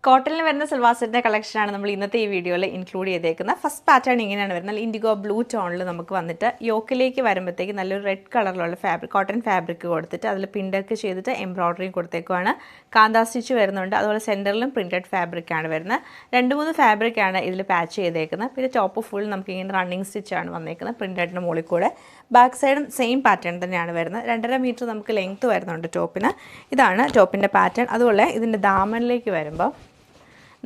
കോട്ടണിൽ വരുന്ന സൽവാർ സെറ്റിൻ്റെ കളക്ഷനാണ് നമ്മൾ ഇന്നത്തെ ഈ വീഡിയോയിൽ ഇൻക്ലൂഡ് ചെയ്തേക്കുന്നത്. ഫസ്റ്റ് പാറ്റേൺ ഇങ്ങനെയാണ് വരുന്നത്. ഇൻഡിഗോ ബ്ലൂ ടോണിൽ നമുക്ക് വന്നിട്ട് യോക്കിലേക്ക് വരുമ്പോഴത്തേക്ക് നല്ലൊരു റെഡ് കളറിലുള്ള കോട്ടൺ ഫാബ്രിക് കൊടുത്തിട്ട് അതിൽ പിൻഡൊക്കെ ചെയ്തിട്ട് എംബ്രോയ്ഡറിയും കൊടുത്തേക്കുവാണ്. കാന്താ സ്റ്റിച്ച് വരുന്നുണ്ട്. അതുപോലെ സെൻറ്ററിലും പ്രിൻറ്റഡ് ഫാബ്രിക്കാണ് വരുന്നത്. 2-3 ഫാബ്രിക്കാണ് ഇതിൽ പാച്ച് ചെയ്തേക്കുന്നത്. പിന്നെ ടോപ്പ് ഫുൾ നമുക്ക് ഇങ്ങനെ റണ്ണിങ് സ്റ്റിച്ചാണ് വന്നേക്കുന്നത് പ്രിൻറ്റഡിൻ്റെ മുകളിൽ കൂടെ. ബാക്ക് സൈഡും സെയിം പാറ്റേൺ തന്നെയാണ് വരുന്നത്. 2.5 മീറ്റർ നമുക്ക് ലെങ്ത്ത് വരുന്നുണ്ട് ടോപ്പിന്. ഇതാണ് ടോപ്പിൻ്റെ പാറ്റേൺ. അതുപോലെ ഇതിൻ്റെ ദാമനിലേക്ക് വരുമ്പോൾ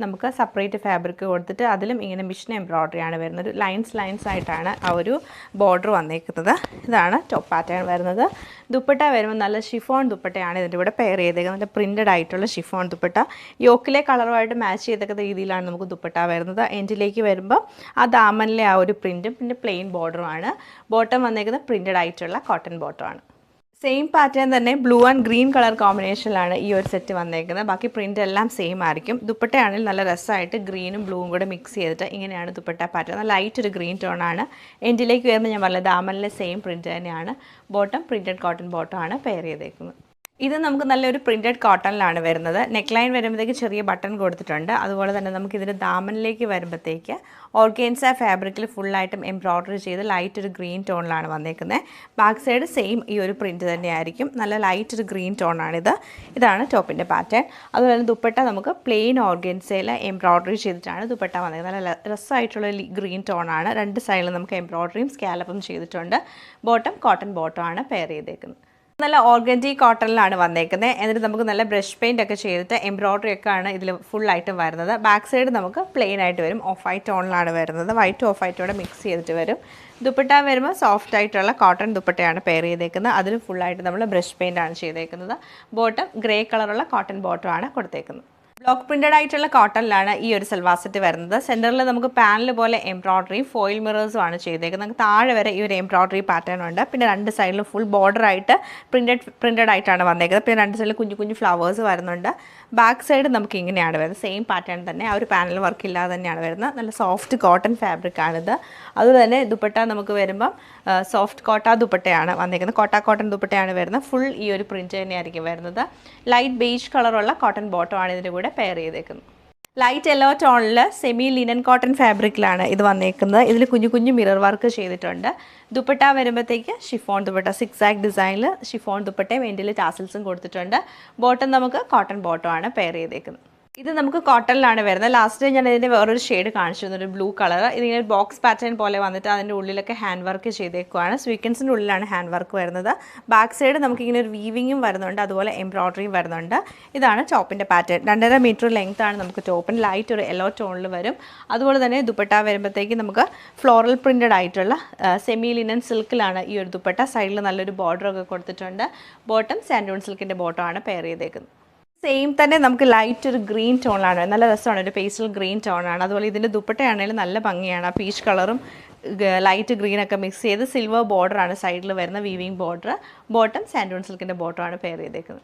നമുക്ക് സെപ്പറേറ്റ് ഫാബ്രിക് കൊടുത്തിട്ട് അതിലും ഇങ്ങനെ മിഷൻ എംബ്രോയ്ഡറിയാണ് വരുന്നത്. ലൈൻസ് ആയിട്ടാണ് ആ ഒരു ബോർഡർ വന്നേക്കുന്നത്. ഇതാണ് ടോപ്പ് പാറ്റേൺ വരുന്നത്. ദുപ്പട്ട വരുമ്പോൾ നല്ല ഷിഫോൺ ദുപ്പട്ടയാണ് ഇതിൻ്റെ കൂടെ പെയർ ചെയ്തേക്കുന്നത്. നല്ല പ്രിൻറ്റഡ് ആയിട്ടുള്ള ഷിഫോൺ ദുപ്പട്ട. യോക്കിലെ കളറുമായിട്ട് മാച്ച് ചെയ്തേക്കുന്ന രീതിയിലാണ് നമുക്ക് ദുപ്പട്ട വരുന്നത്. എൻഡിലേക്ക് വരുമ്പോൾ ആ ദാമനിലെ ആ ഒരു പ്രിൻറ്റും പിന്നെ പ്ലെയിൻ ബോർഡറുമാണ്. ബോട്ടം വന്നേക്കുന്നത് പ്രിൻറ്റഡ് ആയിട്ടുള്ള കോട്ടൺ ബോട്ടമാണ്. സെയിം പാറ്റേൺ തന്നെ ബ്ലൂ ആൻഡ് ഗ്രീൻ കളർ കോമ്പിനേഷനിലാണ് ഈ ഒരു സെറ്റ് വന്നേക്കുന്നത്. ബാക്കി പ്രിൻ്റ് എല്ലാം സെയിം ആയിരിക്കും. ദുപ്പട്ടയാണെങ്കിൽ നല്ല രസമായിട്ട് ഗ്രീനും ബ്ലൂവും കൂടെ മിക്സ് ചെയ്തിട്ട് ഇങ്ങനെയാണ് ദുപ്പട്ട പാറ്റേൺ. നല്ല ലൈറ്റ് ഒരു ഗ്രീൻ ടോണാണ്. എൻഡിലേക്ക് വരുമ്പോൾ ഞാൻ പറഞ്ഞത് ദാമനിലെ സെയിം പ്രിൻറ്റ് തന്നെയാണ്. ബോട്ടം പ്രിൻറ്റഡ് കോട്ടൺ ബോട്ടമാണ് പെയർ ചെയ്തേക്കുന്നത്. ഇത് നമുക്ക് നല്ലൊരു പ്രിൻറ്റഡ് കോട്ടണിലാണ് വരുന്നത്. നെക്ക് ലൈൻ വരുമ്പോഴത്തേക്ക് ചെറിയ ബട്ടൺ കൊടുത്തിട്ടുണ്ട്. അതുപോലെ തന്നെ നമുക്ക് ഇതിൻ്റെ ദാമനിലേക്ക് വരുമ്പോഴത്തേക്ക് ഓർഗൻസ ഫാബ്രിക്കിൽ ഫുള്ളായിട്ടും എംബ്രോയ്ഡറി ചെയ്ത് ലൈറ്റ് ഒരു ഗ്രീൻ ടോണിലാണ് വന്നേക്കുന്നത്. ബാക്ക് സൈഡ് സെയിം ഈ ഒരു പ്രിൻറ്റ് തന്നെയായിരിക്കും. നല്ല ലൈറ്റ് ഒരു ഗ്രീൻ ടോണാണിത്. ഇതാണ് ടോപ്പിൻ്റെ പാറ്റേൺ. അതുപോലെ തന്നെ ദുപ്പട്ട നമുക്ക് പ്ലെയിൻ ഓർഗൻസയിൽ എംബ്രോയ്ഡറി ചെയ്തിട്ടാണ് ദുപ്പട്ട വന്നേക്കുന്നത്. നല്ല രസമായിട്ടുള്ള ഗ്രീൻ ടോണാണ്. 2 സൈഡിലും നമുക്ക് എംബ്രോയ്ഡറിയും സ്കാലപ്പും ചെയ്തിട്ടുണ്ട്. ബോട്ടം കോട്ടൺ ബോട്ടമാണ് പെയർ ചെയ്തേക്കുന്നത്. നല്ല ഓർഗൻഡി കോട്ടണിലാണ് വന്നേക്കുന്നത്. എന്നിട്ട് നമുക്ക് നല്ല ബ്രഷ് പെയിൻ്റ് ഒക്കെ ചെയ്തിട്ട് എംബ്രോയ്ഡറി ഒക്കെ ആണ് ഇതിൽ ഫുള്ളായിട്ടും വരുന്നത്. ബാക്ക് സൈഡ് നമുക്ക് പ്ലെയിൻ ആയിട്ട് വരും. ഓഫ് വൈറ്റ് ടോണിലാണ് വരുന്നത്. വൈറ്റ് ഓഫ് വൈറ്റോടെ മിക്സ് ചെയ്തിട്ട് വരും. ദുപ്പട്ട വരുമ്പോൾ സോഫ്റ്റ് ആയിട്ടുള്ള കോട്ടൺ ദുപ്പട്ടയാണ് പെയർ ചെയ്തേക്കുന്നത്. അതിൽ ഫുള്ളായിട്ട് നമ്മൾ ബ്രഷ് പെയിൻ്റ് ആണ് ചെയ്തേക്കുന്നത്. ബോട്ടം ഗ്രേ കളറുള്ള കോട്ടൺ ബോട്ടമാണ് കൊടുത്തേക്കുന്നത്. ബ്ലോക്ക് പ്രിൻറ്റഡ് ആയിട്ടുള്ള കോട്ടണിലാണ് ഈ ഒരു സൽവാർ സെറ്റ് വരുന്നത്. സെൻറ്ററിൽ നമുക്ക് പാനൽ പോലെ എംബ്രോയ്ഡറിയും ഫോയിൽ മിറേഴ്സും ആണ് ചെയ്തേക്കുന്നത്. നമുക്ക് താഴെ വരെ ഈ ഒരു എംബ്രോയ്ഡറി പാറ്റേൺ ഉണ്ട്. പിന്നെ 2 സൈഡിലും ഫുൾ ബോർഡറായിട്ട് പ്രിൻറ്റഡ് ആയിട്ടാണ് വന്നേക്കുന്നത്. പിന്നെ 2 സൈഡിൽ കുഞ്ഞു ഫ്ലവേഴ്സ് വരുന്നുണ്ട്. ബാക്ക് സൈഡ് നമുക്ക് ഇങ്ങനെയാണ് വരുന്നത്. സെയിം പാറ്റേൺ തന്നെ. ആ ഒരു പാനൽ വർക്ക് ഇല്ലാതെ തന്നെയാണ് വരുന്നത്. നല്ല സോഫ്റ്റ് കോട്ടൺ ഫാബ്രിക്കാണിത്. അതുപോലെ തന്നെ ദുപ്പട്ട നമുക്ക് വരുമ്പം സോഫ്റ്റ് കോട്ട ദുപ്പട്ടയാണ് വന്നേക്കുന്നത്. കോട്ടൺ ദുപ്പട്ടയാണ് വരുന്നത്. ഫുൾ ഈ ഒരു പ്രിൻറ്റ് തന്നെയായിരിക്കും വരുന്നത്. ലൈറ്റ് ബേജ് കളറുള്ള കോട്ടൺ ബോട്ടമാണ് ഇതിൻ്റെ കൂടെ പെയർ ചെയ്തേക്കുന്നത്. ലൈറ്റ് യെല്ലോ ടോണിൽ സെമി ലിനൻ കോട്ടൺ ഫാബ്രിക്കിലാണ് ഇത് വന്നേക്കുന്നത്. ഇതിൽ കുഞ്ഞു മിറർ വർക്ക് ചെയ്തിട്ടുണ്ട്. ദുപ്പട്ട വരുമ്പോഴത്തേക്ക് ഷിഫോൺ ദുപ്പട്ട, സിക്സാക് ഡിസൈനിൽ ഷിഫോൺ ദുപ്പട്ടയും എൻഡിൽ ടാസൽസും കൊടുത്തിട്ടുണ്ട്. ബോട്ടം നമുക്ക് കോട്ടൺ ബോട്ടമാണ് പെയർ ചെയ്തേക്കുന്നത്. ഇത് നമുക്ക് കോട്ടണിലാണ് വരുന്നത്. ലാസ്റ്റ് ഞാൻ ഇതിൻ്റെ വേറൊരു ഷെയ്ഡ് കാണിച്ചു തന്നു, ഒരു ബ്ലൂ കളർ. ഇതിങ്ങനെ ഒരു ബോക്സ് പാറ്റേൺ പോലെ വന്നിട്ട് അതിൻ്റെ ഉള്ളിലൊക്കെ ഹാൻഡ് വർക്ക് ചെയ്തേക്കുവാണ്. സ്വീക്കൻസിൻ്റെ ഉള്ളിലാണ് ഹാൻഡ് വർക്ക് വരുന്നത്. ബാക്ക് സൈഡ് നമുക്കിങ്ങനെ ഒരു വീവിങ്ങും വരുന്നുണ്ട്. അതുപോലെ എംബ്രോയ്ഡറിയും വരുന്നുണ്ട്. ഇതാണ് ടോപ്പിൻ്റെ പാറ്റേൺ. 2.5 മീറ്റർ ലെങ്ത് ആണ് നമുക്ക് ടോപ്പിന്. ലൈറ്റ് ഒരു യെല്ലോ ടോണിൽ വരും. അതുപോലെ തന്നെ ദുപ്പട്ട വരുമ്പോഴത്തേക്ക് നമുക്ക് ഫ്ലോറൽ പ്രിൻറ്റഡ് ആയിട്ടുള്ള സെമി ലിനൻ സിൽക്കിലാണ് ഈ ഒരു ദുപ്പട്ട. സൈഡിൽ നല്ലൊരു ബോർഡറൊക്കെ കൊടുത്തിട്ടുണ്ട്. ബോട്ടം സാൻഡൂൺ സിൽക്കിൻ്റെ ബോട്ടമാണ് പെയർ ചെയ്തേക്കുന്നത്. സെയിം തന്നെ നമുക്ക് ലൈറ്റ് ഒരു ഗ്രീൻ ടോണാണ്. നല്ല രസമാണ്. ഒരു പേസ്റ്റൽ ഗ്രീൻ ടോണാണ്. അതുപോലെ ഇതിൻ്റെ ദുപ്പട്ടയാണെങ്കിലും നല്ല ഭംഗിയാണ്. പീച്ച് കളറും ലൈറ്റ് ഗ്രീനൊക്കെ മിക്സ് ചെയ്ത് സിൽവർ ബോർഡറാണ് സൈഡിൽ വരുന്ന വീവിങ് ബോർഡർ. ബോട്ടം സാൻഡൂൺ സിൽക്കിൻ്റെ ബോട്ടമാണ് പെയർ ചെയ്തേക്കുന്നത്.